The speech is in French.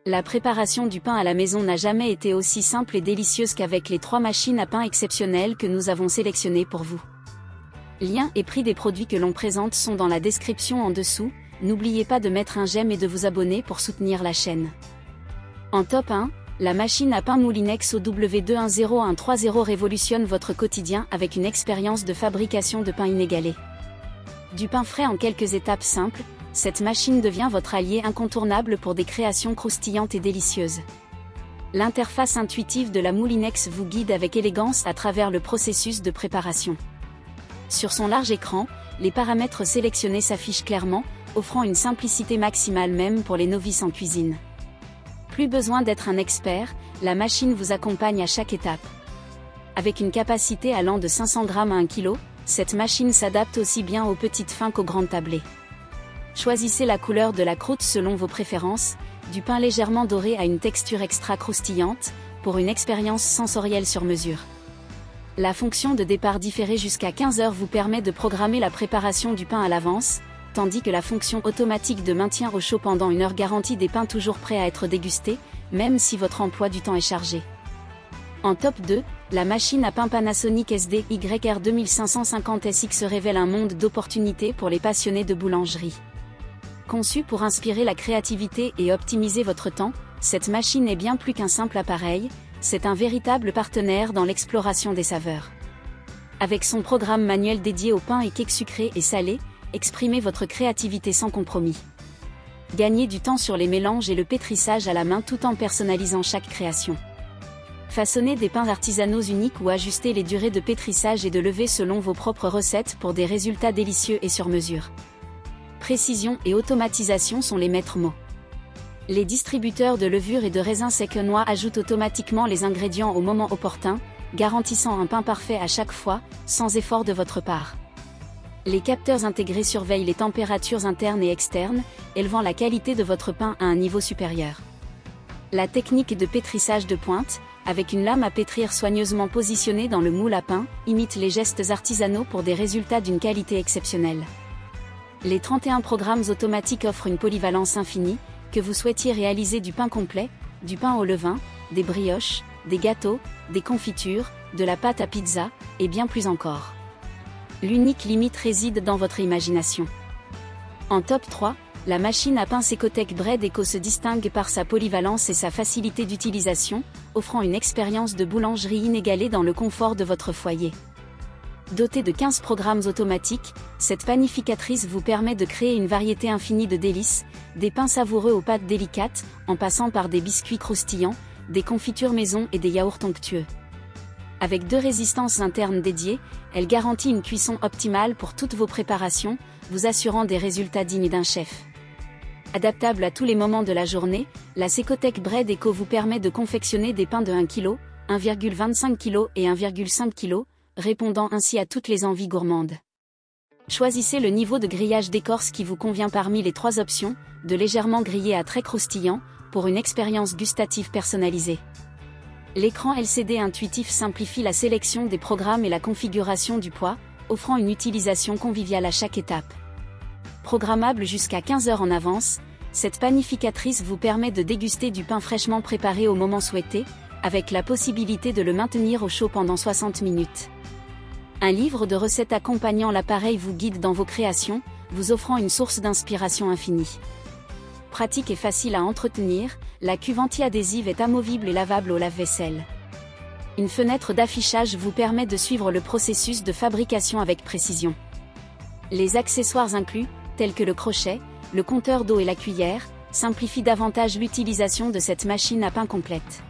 La préparation du pain à la maison n'a jamais été aussi simple et délicieuse qu'avec les 3 machines à pain exceptionnelles que nous avons sélectionnées pour vous. Lien et prix des produits que l'on présente sont dans la description en dessous, n'oubliez pas de mettre un j'aime et de vous abonner pour soutenir la chaîne. En top 1, la machine à pain Moulinex OW2100130 révolutionne votre quotidien avec une expérience de fabrication de pain inégalée. Du pain frais en quelques étapes simples, cette machine devient votre allié incontournable pour des créations croustillantes et délicieuses. L'interface intuitive de la Moulinex vous guide avec élégance à travers le processus de préparation. Sur son large écran, les paramètres sélectionnés s'affichent clairement, offrant une simplicité maximale même pour les novices en cuisine. Plus besoin d'être un expert, la machine vous accompagne à chaque étape. Avec une capacité allant de 500 g à 1 kg, cette machine s'adapte aussi bien aux petites fins qu'aux grandes tablées. Choisissez la couleur de la croûte selon vos préférences, du pain légèrement doré à une texture extra croustillante, pour une expérience sensorielle sur mesure. La fonction de départ différé jusqu'à 15 h vous permet de programmer la préparation du pain à l'avance, tandis que la fonction automatique de maintien au chaud pendant 1 heure garantit des pains toujours prêts à être dégustés, même si votre emploi du temps est chargé. En top 2, la machine à pain Panasonic SDYR 2550SX se révèle un monde d'opportunités pour les passionnés de boulangerie. Conçue pour inspirer la créativité et optimiser votre temps, cette machine est bien plus qu'un simple appareil, c'est un véritable partenaire dans l'exploration des saveurs. Avec son programme manuel dédié au pain et cakes sucrés et salés, exprimez votre créativité sans compromis. Gagnez du temps sur les mélanges et le pétrissage à la main tout en personnalisant chaque création. Façonnez des pains artisanaux uniques ou ajustez les durées de pétrissage et de levée selon vos propres recettes pour des résultats délicieux et sur mesure. Précision et automatisation sont les maîtres mots. Les distributeurs de levure et de raisins secs noix ajoutent automatiquement les ingrédients au moment opportun, garantissant un pain parfait à chaque fois, sans effort de votre part. Les capteurs intégrés surveillent les températures internes et externes, élevant la qualité de votre pain à un niveau supérieur. La technique de pétrissage de pointe, avec une lame à pétrir soigneusement positionnée dans le moule à pain, imite les gestes artisanaux pour des résultats d'une qualité exceptionnelle. Les 31 programmes automatiques offrent une polyvalence infinie, que vous souhaitiez réaliser du pain complet, du pain au levain, des brioches, des gâteaux, des confitures, de la pâte à pizza, et bien plus encore. L'unique limite réside dans votre imagination. En top 3, la machine à pain Secotech Bread Eco se distingue par sa polyvalence et sa facilité d'utilisation, offrant une expérience de boulangerie inégalée dans le confort de votre foyer. Dotée de 15 programmes automatiques, cette panificatrice vous permet de créer une variété infinie de délices, des pains savoureux aux pâtes délicates, en passant par des biscuits croustillants, des confitures maison et des yaourts onctueux. Avec 2 résistances internes dédiées, elle garantit une cuisson optimale pour toutes vos préparations, vous assurant des résultats dignes d'un chef. Adaptable à tous les moments de la journée, la Secotech Bread Eco vous permet de confectionner des pains de 1 kg, 1,25 kg et 1,5 kg, répondant ainsi à toutes les envies gourmandes. Choisissez le niveau de grillage d'écorce qui vous convient parmi les 3 options, de légèrement grillé à très croustillant, pour une expérience gustative personnalisée. L'écran LCD intuitif simplifie la sélection des programmes et la configuration du poids, offrant une utilisation conviviale à chaque étape. Programmable jusqu'à 15 h en avance, cette panificatrice vous permet de déguster du pain fraîchement préparé au moment souhaité, avec la possibilité de le maintenir au chaud pendant 60 minutes. Un livre de recettes accompagnant l'appareil vous guide dans vos créations, vous offrant une source d'inspiration infinie. Pratique et facile à entretenir, la cuve anti-adhésive est amovible et lavable au lave-vaisselle. Une fenêtre d'affichage vous permet de suivre le processus de fabrication avec précision. Les accessoires inclus, tels que le crochet, le compteur d'eau et la cuillère, simplifient davantage l'utilisation de cette machine à pain complète.